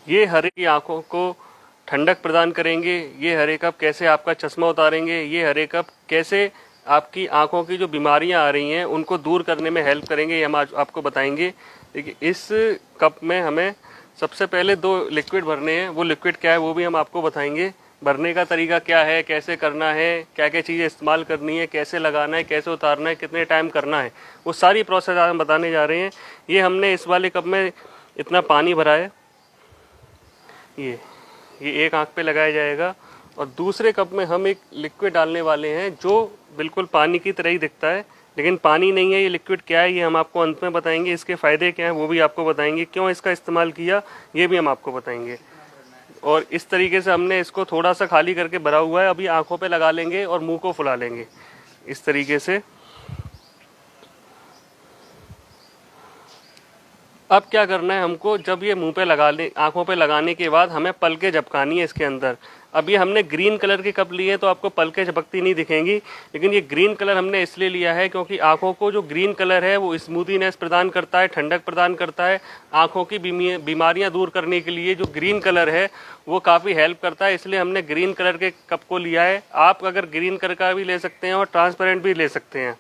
ये हरे की आंखों को ठंडक प्रदान करेंगे। ये हरे कप कैसे आपका चश्मा उतारेंगे, ये हरे कप कैसे आपकी आंखों की जो बीमारियां आ रही हैं उनको दूर करने में हेल्प करेंगे, ये हम आज आपको बताएंगे। देखिए, इस कप में हमें सबसे पहले 2 लिक्विड भरने हैं। वो लिक्विड क्या है वो भी हम आपको बताएंगे। भरने का तरीका क्या है, कैसे करना है, क्या क्या चीज़ें इस्तेमाल करनी है, कैसे लगाना है, कैसे उतारना है, कितने टाइम करना है, वो सारी प्रोसेस आज हम बताने जा रहे हैं। ये हमने इस वाले कप में इतना पानी भरा है, ये एक आंख पे लगाया जाएगा। और दूसरे कप में हम एक लिक्विड डालने वाले हैं जो बिल्कुल पानी की तरह ही दिखता है, लेकिन पानी नहीं है। ये लिक्विड क्या है ये हम आपको अंत में बताएंगे। इसके फ़ायदे क्या हैं वो भी आपको बताएंगे, क्यों इसका इस्तेमाल किया ये भी हम आपको बताएंगे। और इस तरीके से हमने इसको थोड़ा सा खाली करके भरा हुआ है। अभी आंखों पे लगा लेंगे और मुंह को फुला लेंगे इस तरीके से। अब क्या करना है हमको, जब ये मुंह पे लगा ले, आंखों पे लगाने के बाद हमें पलकें झपकानी है इसके अंदर। अब ये हमने ग्रीन कलर के कप लिए तो आपको पलकें झपकती नहीं दिखेंगी, लेकिन ये ग्रीन कलर हमने इसलिए लिया है क्योंकि आंखों को जो ग्रीन कलर है वो स्मूथीनेस प्रदान करता है, ठंडक प्रदान करता है। आंखों की बीमारियां दूर करने के लिए जो ग्रीन कलर है वो काफ़ी हेल्प करता है, इसलिए हमने ग्रीन कलर के कप को लिया है। आप अगर ग्रीन कलर का भी ले सकते हैं और ट्रांसपेरेंट भी ले सकते हैं।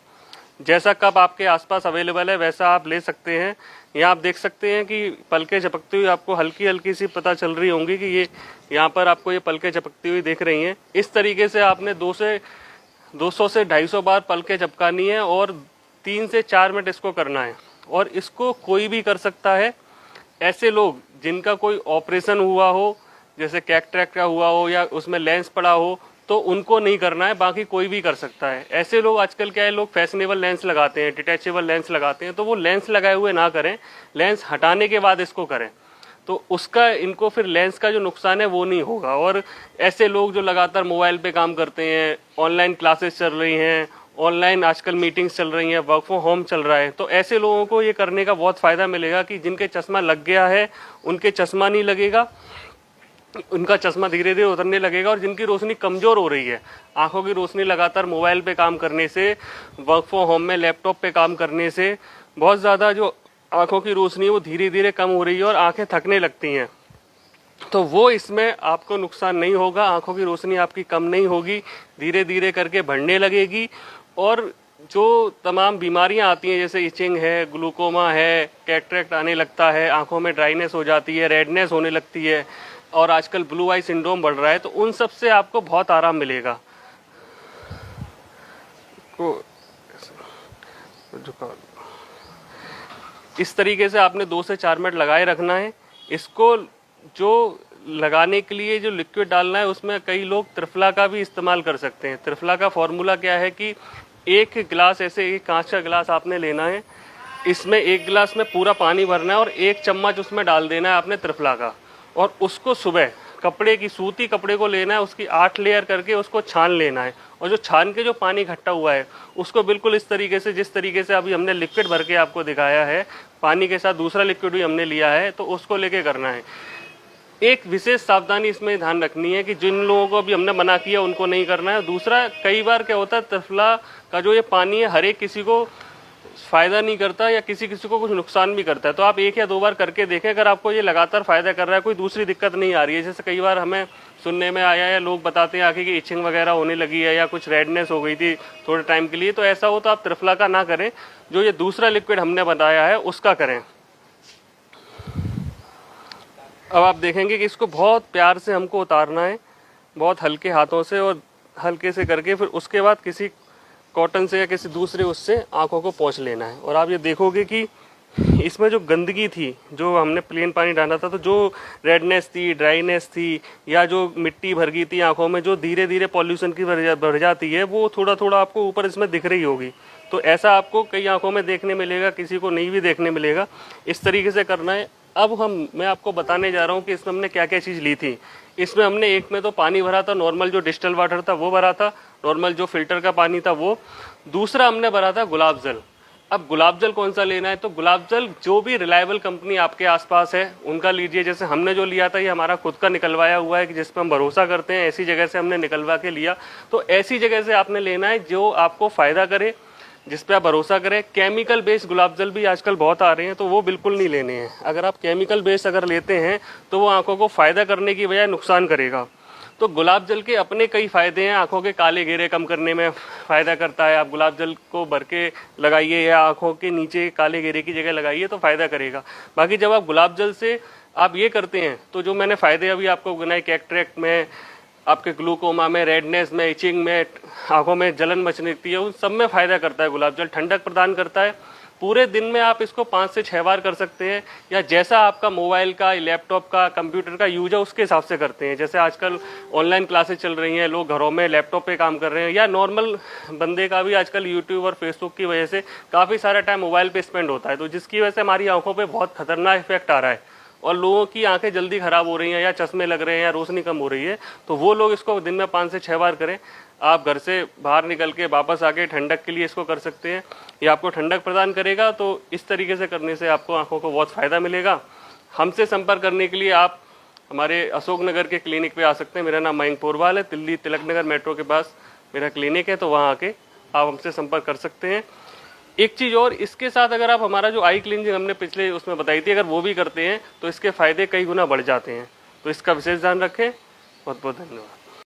जैसा कप आपके आसपास अवेलेबल है वैसा आप ले सकते हैं। यहाँ आप देख सकते हैं कि पलकें झपकती हुई आपको हल्की हल्की सी पता चल रही होंगी कि ये यहाँ पर आपको ये पलकें झपकती हुई दिख रही हैं। इस तरीके से आपने 200 से 250 बार पलकें झपकानी है और 3 से 4 मिनट इसको करना है। और इसको कोई भी कर सकता है। ऐसे लोग जिनका कोई ऑपरेशन हुआ हो, जैसे कैटरेक्ट का हुआ हो या उसमें लेंस पड़ा हो, तो उनको नहीं करना है, बाकी कोई भी कर सकता है। ऐसे लोग आजकल क्या है, लोग फैशनेबल लेंस लगाते हैं, डिटैचेबल लेंस लगाते हैं, तो वो लेंस लगाए हुए ना करें, लेंस हटाने के बाद इसको करें, तो उसका इनको फिर लेंस का जो नुकसान है वो नहीं होगा। और ऐसे लोग जो लगातार मोबाइल पे काम करते हैं, ऑनलाइन क्लासेस चल रही हैं, ऑनलाइन आजकल मीटिंग्स चल रही हैं, वर्क फ्रॉम होम चल रहा है, तो ऐसे लोगों को ये करने का बहुत फ़ायदा मिलेगा कि जिनके चश्मा लग गया है उनके चश्मा नहीं लगेगा, उनका चश्मा धीरे धीरे उतरने लगेगा। और जिनकी रोशनी कमज़ोर हो रही है, आंखों की रोशनी लगातार मोबाइल पे काम करने से, वर्क फ्रॉम होम में लैपटॉप पे काम करने से बहुत ज़्यादा जो आंखों की रोशनी है वो धीरे धीरे कम हो रही है और आंखें थकने लगती हैं, तो वो इसमें आपको नुकसान नहीं होगा। आंखों की रोशनी आपकी कम नहीं होगी, धीरे धीरे करके बढ़ने लगेगी। और जो तमाम बीमारियां आती हैं जैसे इचिंग है, ग्लूकोमा है, कैटरेक्ट आने लगता है, आंखों में ड्राइनेस हो जाती है, रेडनेस होने लगती है, और आजकल ब्लू आई सिंड्रोम बढ़ रहा है, तो उन सब से आपको बहुत आराम मिलेगा। इस तरीके से आपने 2 से 4 मिनट लगाए रखना है। इसको जो लगाने के लिए जो लिक्विड डालना है उसमें कई लोग त्रिफला का भी इस्तेमाल कर सकते हैं। त्रिफला का फॉर्मूला क्या है कि एक गिलास, ऐसे एक कांच का गिलास आपने लेना है, इसमें 1 गिलास में पूरा पानी भरना है और 1 चम्मच उसमें डाल देना है आपने त्रिफला का, और उसको सुबह कपड़े की, सूती कपड़े को लेना है, उसकी 8 लेयर करके उसको छान लेना है। और जो छान के जो पानी इकट्ठा हुआ है उसको बिल्कुल इस तरीके से, जिस तरीके से अभी हमने लिक्विड भर के आपको दिखाया है, पानी के साथ दूसरा लिक्विड भी हमने लिया है, तो उसको लेके करना है। एक विशेष सावधानी इसमें ध्यान रखनी है कि जिन लोगों को अभी हमने मना किया उनको नहीं करना है। दूसरा, कई बार क्या होता है, त्रिफला का जो ये पानी है हर एक किसी को फ़ायदा नहीं करता या किसी किसी को कुछ नुकसान भी करता है, तो आप 1 या 2 बार करके देखें। अगर आपको ये लगातार फ़ायदा कर रहा है, कोई दूसरी दिक्कत नहीं आ रही है, जैसे कई बार हमें सुनने में आया या लोग बताते हैं आके कि इचिंग वगैरह होने लगी है या कुछ रेडनेस हो गई थी थोड़े टाइम के लिए, तो ऐसा हो तो आप त्रिफला का ना करें, जो ये दूसरा लिक्विड हमने बताया है उसका करें। अब आप देखेंगे कि इसको बहुत प्यार से हमको उतारना है, बहुत हल्के हाथों से और हल्के से करके, फिर उसके बाद किसी कॉटन से या किसी दूसरे उससे आंखों को पोंछ लेना है। और आप ये देखोगे कि इसमें जो गंदगी थी, जो हमने प्लेन पानी डाला था, तो जो रेडनेस थी, ड्राइनेस थी, या जो मिट्टी भर गई थी आंखों में, जो धीरे धीरे पॉल्यूशन की बढ़ जाती है, वो थोड़ा थोड़ा आपको ऊपर इसमें दिख रही होगी। तो ऐसा आपको कई आंखों में देखने मिलेगा, किसी को नहीं भी देखने मिलेगा। इस तरीके से करना है। अब मैं आपको बताने जा रहा हूँ कि इसमें हमने क्या क्या चीज़ ली थी। इसमें हमने एक में तो पानी भरा था, नॉर्मल जो डिस्टिल वाटर था वो भरा था, नॉर्मल जो फिल्टर का पानी था वो। दूसरा हमने भरा था गुलाब जल। अब गुलाब जल कौन सा लेना है, तो गुलाब जल जो भी रिलायबल कंपनी आपके आसपास है उनका लीजिए। जैसे हमने जो लिया था ये हमारा खुद का निकलवाया हुआ है कि जिस पर हम भरोसा करते हैं, ऐसी जगह से हमने निकलवा के लिया। तो ऐसी जगह से आपने लेना है जो आपको फ़ायदा करे, जिस पे आप भरोसा करें। केमिकल बेस्ड गुलाब जल भी आजकल बहुत आ रहे हैं, तो वो बिल्कुल नहीं लेने हैं। अगर आप केमिकल बेस्ड अगर लेते हैं तो वो आंखों को फ़ायदा करने की बजाय नुकसान करेगा। तो गुलाब जल के अपने कई फ़ायदे हैं। आंखों के काले घेरे कम करने में फ़ायदा करता है। आप गुलाब जल को भर के लगाइए या आंखों के नीचे काले घेरे की जगह लगाइए तो फ़ायदा करेगा। बाकी जब आप गुलाब जल से आप ये करते हैं तो जो मैंने फ़ायदे अभी आपको गिनाए, कैटरेक्ट में, आपके ग्लूकोमा में, रेडनेस में, इचिंग में, आंखों में जलन मचने लगती है, उन सब में फ़ायदा करता है गुलाब जल। ठंडक प्रदान करता है। पूरे दिन में आप इसको 5 से 6 बार कर सकते हैं, या जैसा आपका मोबाइल का, लैपटॉप का, कंप्यूटर का यूज है उसके हिसाब से करते हैं। जैसे आजकल ऑनलाइन क्लासेस चल रही हैं, लोग घरों में लैपटॉप पे काम कर रहे हैं, या नॉर्मल बंदे का भी आजकल यूट्यूब और फेसबुक की वजह से काफ़ी सारा टाइम मोबाइल पे स्पेंड होता है, तो जिसकी वजह से हमारी आंखों पे बहुत खतरनाक इफेक्ट आ रहा है और लोगों की आंखें जल्दी खराब हो रही हैं, या चश्मे लग रहे हैं, या रोशनी कम हो रही है। तो वो लोग इसको दिन में 5 से 6 बार करें। आप घर से बाहर निकल के वापस आके ठंडक के लिए इसको कर सकते हैं। ये आपको ठंडक प्रदान करेगा। तो इस तरीके से करने से आपको आंखों को बहुत फ़ायदा मिलेगा। हमसे संपर्क करने के लिए आप हमारे अशोक नगर के क्लिनिक पे आ सकते हैं। मेरा नाम मयंक पोरवाल है। दिल्ली तिलक नगर मेट्रो के पास मेरा क्लिनिक है, तो वहाँ आके आप हमसे संपर्क कर सकते हैं। एक चीज़ और, इसके साथ अगर आप हमारा जो आई क्लींजिंग हमने पिछले उसमें बताई थी, अगर वो भी करते हैं तो इसके फ़ायदे कई गुना बढ़ जाते हैं। तो इसका विशेष ध्यान रखें। बहुत बहुत धन्यवाद।